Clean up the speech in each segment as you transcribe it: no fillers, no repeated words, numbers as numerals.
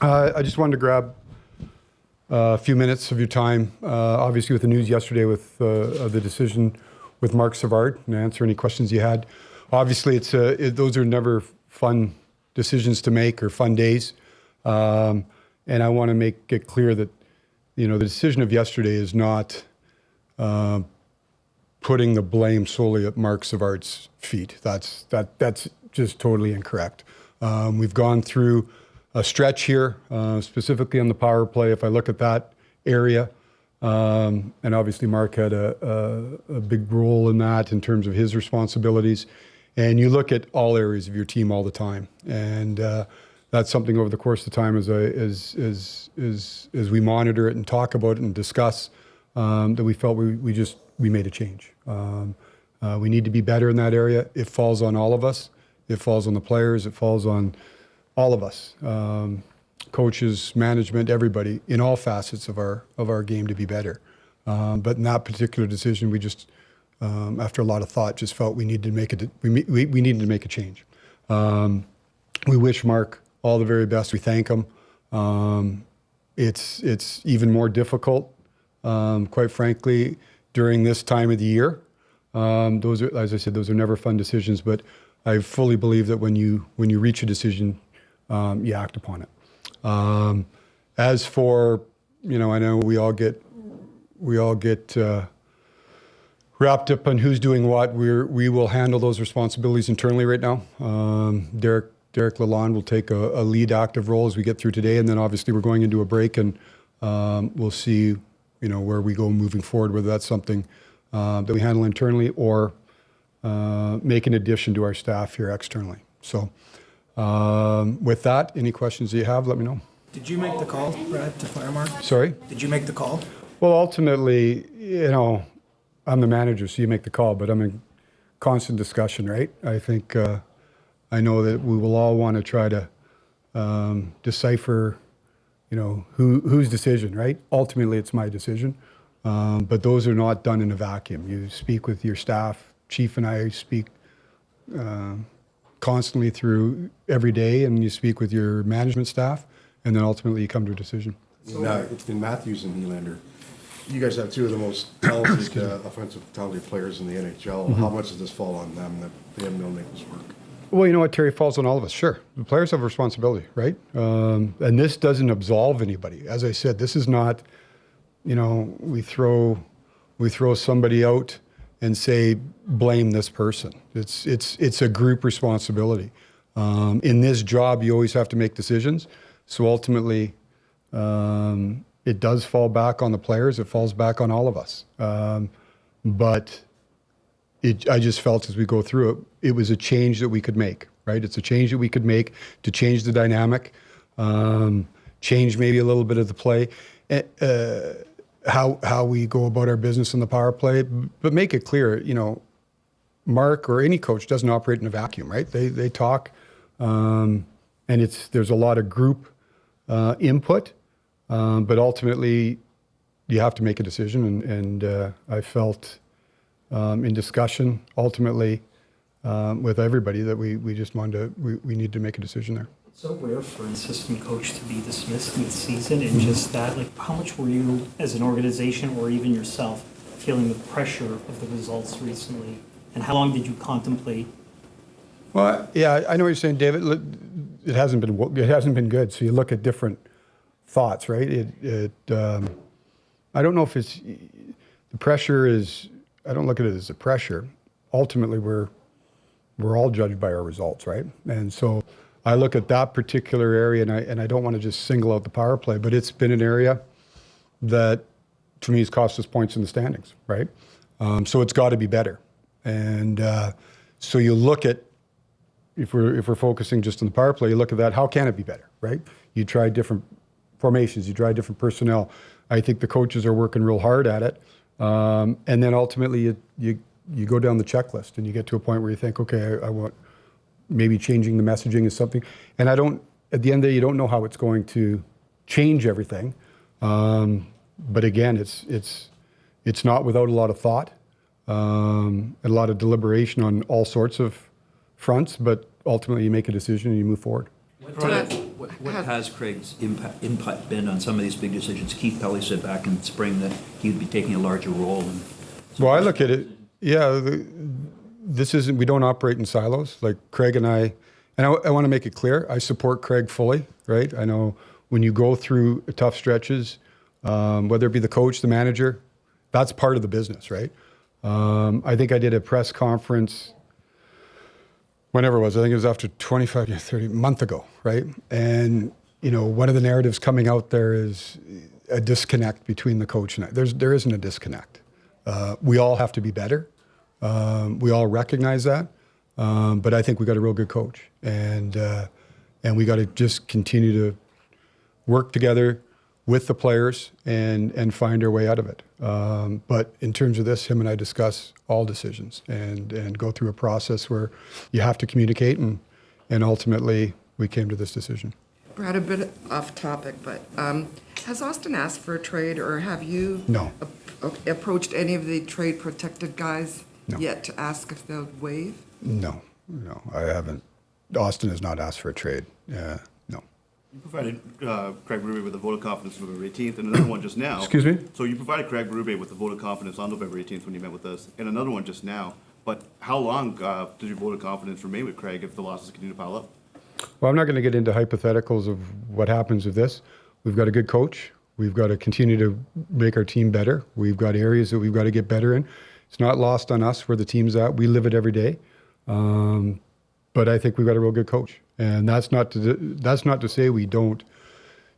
I just wanted to grab a few minutes of your time, obviously with the news yesterday with the decision with Marc Savard, and answer any questions you had. Obviously, those are never fun decisions to make or fun days, and I want to make it clear that the decision of yesterday is not putting the blame solely at Marc Savard's feet. That's just totally incorrect. We've gone through a stretch here, specifically on the power play. If I look at that area, and obviously Marc had a big role in that in terms of his responsibilities. And you look at all areas of your team all the time, and that's something over the course of time as we monitor it and talk about it and discuss, that we felt we made a change. We need to be better in that area. It falls on all of us. It falls on the players. It falls on all of us, coaches, management, everybody, in all facets of our game to be better. But in that particular decision, we just, after a lot of thought, just felt we needed to make a change. We wish Marc all the very best. We thank him. It's even more difficult, quite frankly, during this time of the year. Those are, as I said, those are never fun decisions. But I fully believe that when you reach a decision, you act upon it. As for, I know we all get wrapped up on who's doing what. We will handle those responsibilities internally right now. Derek Lalonde will take a lead active role as we get through today, and then obviously we're going into a break, and we'll see, where we go moving forward, whether that's something that we handle internally or make an addition to our staff here externally. So with that, any questions that you have, let me know. Did you make the call, Brad, to fire Marc? Sorry? Did you make the call? Well, ultimately, I'm the manager, so you make the call, but I'm in constant discussion, right? I think, I know that we will all want to try to decipher, whose decision, right? Ultimately, it's my decision, but those are not done in a vacuum. You speak with your staff. Chief and I speak constantly through every day, and you speak with your management staff, and then ultimately you come to a decision. It's been Matthews and Nylander. You guys have two of the most talented offensive talented players in the NHL. How much does this fall on them that they haven't been able to make this work? Well, you know what, Terry, falls on all of us. Sure, the players have a responsibility, right? And this doesn't absolve anybody. As I said, this is not, we throw somebody out and say blame this person. It's a group responsibility. In this job, you always have to make decisions. So ultimately, it does fall back on the players. It falls back on all of us. But I just felt as we go through it, it was a change that we could make, right? It's a change that we could make to change the dynamic, change maybe a little bit of the play, how we go about our business in the power play, but make it clear, Marc or any coach doesn't operate in a vacuum, right? They talk, and there's a lot of group input, but ultimately you have to make a decision, and I felt in discussion ultimately with everybody that we just wanted to, we need to make a decision there. It's so rare for an assistant coach to be dismissed mid-season, and just that, how much were you as an organization or even yourself feeling the pressure of the results recently, and how long did you contemplate? Well, yeah, I know what you're saying, David. It hasn't been good. So you look at different thoughts, right? I don't know if it's the pressure is. I don't look at it as a pressure. Ultimately, we're all judged by our results, right? And so I look at that particular area, and I don't want to just single out the power play, but it's been an area that, to me, has cost us points in the standings, right? So it's got to be better. And so you look at, if we're focusing just on the power play, you look at that. How can it be better, right? You try different formations. You try different personnel. I think the coaches are working real hard at it. And then ultimately you go down the checklist and you get to a point where you think, okay, I want maybe changing the messaging is something. And at the end of the day, you don't know how it's going to change everything. But again, it's not without a lot of thought, a lot of deliberation on all sorts of fronts, but ultimately you make a decision and you move forward. What has Craig's input been on some of these big decisions? Keith Pelly said back in spring that he'd be taking a larger role. Well, I look at it, this isn't, we don't operate in silos. Like Craig and I want to make it clear, I support Craig fully, right? I know when you go through tough stretches, whether it be the coach, the manager, that's part of the business, right? I think I did a press conference, whenever it was, I think it was after 25, 30 month ago, right? And, one of the narratives coming out there is a disconnect between the coach and I. There isn't a disconnect. We all have to be better. We all recognize that. But I think we got a real good coach, and we got to just continue to work together with the players and find our way out of it. But in terms of this, him and I discuss all decisions and go through a process where you have to communicate, and ultimately we came to this decision. Brad, a bit off topic, but has Austin asked for a trade, or have you No. approached any of the trade protected guys No. yet to ask if they'll waive? No, I haven't. Austin has not asked for a trade. No. You provided Craig Berube with a vote of confidence on November 18th, and another one just now. Excuse me? So you provided Craig Berube with a vote of confidence on November 18th when you met with us, and another one just now. But how long does your vote of confidence remain with Craig if the losses continue to pile up? Well, I'm not going to get into hypotheticals of what happens with this. We've got a good coach. We've got to continue to make our team better. We've got areas that we've got to get better in. It's not lost on us where the team's at. We live it every day. But I think we've got a real good coach. And that's not to say we don't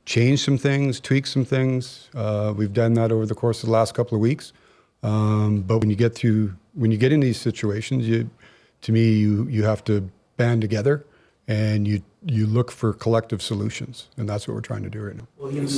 change some things, tweak some things. We've done that over the course of the last couple of weeks. But when you get in these situations, you have to band together and you look for collective solutions. And that's what we're trying to do right now. Williams'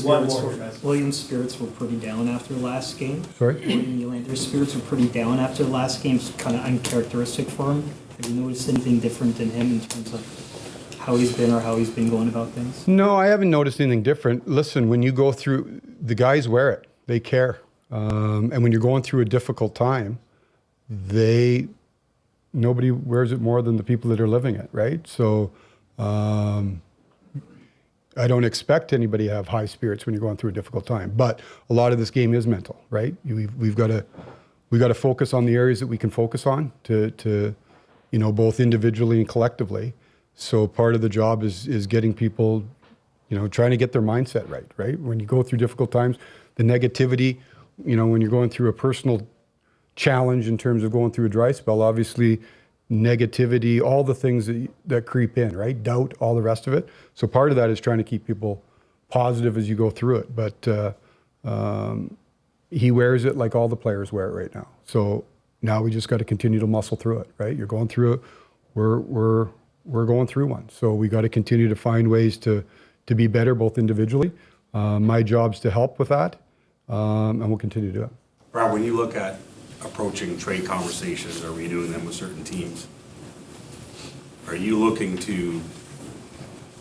spirits were pretty down after the last game. Sorry? William Nylander's spirits were pretty down after the last game. It's kind of uncharacteristic for him. Have you noticed anything different in him in terms of how he's been or how he's been going about things? No, I haven't noticed anything different. Listen, when you go through, the guys wear it. They care. And when you're going through a difficult time, nobody wears it more than the people that are living it, right? So I don't expect anybody to have high spirits when you're going through a difficult time. But a lot of this game is mental, right? We've got to focus on the areas that we can focus on to both individually and collectively. So part of the job is getting people, trying to get their mindset right? When you go through difficult times, the negativity, when you're going through a personal challenge in terms of going through a dry spell, obviously negativity, all the things that creep in, right? Doubt, all the rest of it. So part of that is trying to keep people positive as you go through it. But he wears it like all the players wear it right now. So now we just got to continue to muscle through it, right? You're going through it. We're going through one. So we got to continue to find ways to be better, both individually. My job's to help with that, and we'll continue to do it. Brad, when you look at approaching trade conversations or renewing them with certain teams, are you looking to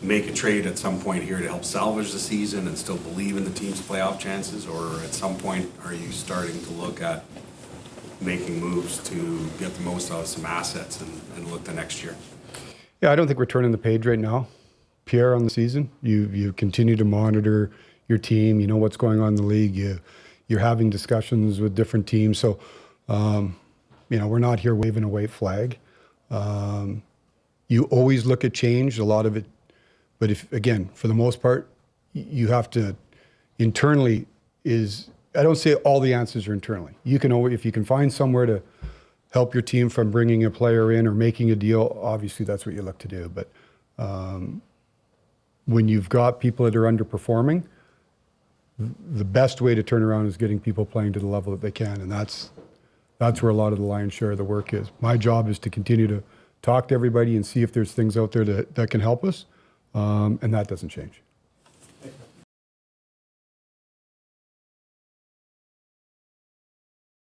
make a trade at some point here to help salvage the season and still believe in the team's playoff chances, or at some point are you starting to look at making moves to get the most out of some assets and look to next year? Yeah, I don't think we're turning the page right now, Pierre, on the season. You continue to monitor your team. You know what's going on in the league. You're having discussions with different teams. So, we're not here waving a white flag. You always look at change, a lot of it. But for the most part, you have to internally I don't say all the answers are internally. You can always, if you can find somewhere to help your team from bringing a player in or making a deal, obviously that's what you look to do. But when you've got people that are underperforming, the best way to turn around is getting people playing to the level that they can, and that's where a lot of the lion's share of the work is. My job is to continue to talk to everybody and see if there's things out there that can help us, and that doesn't change.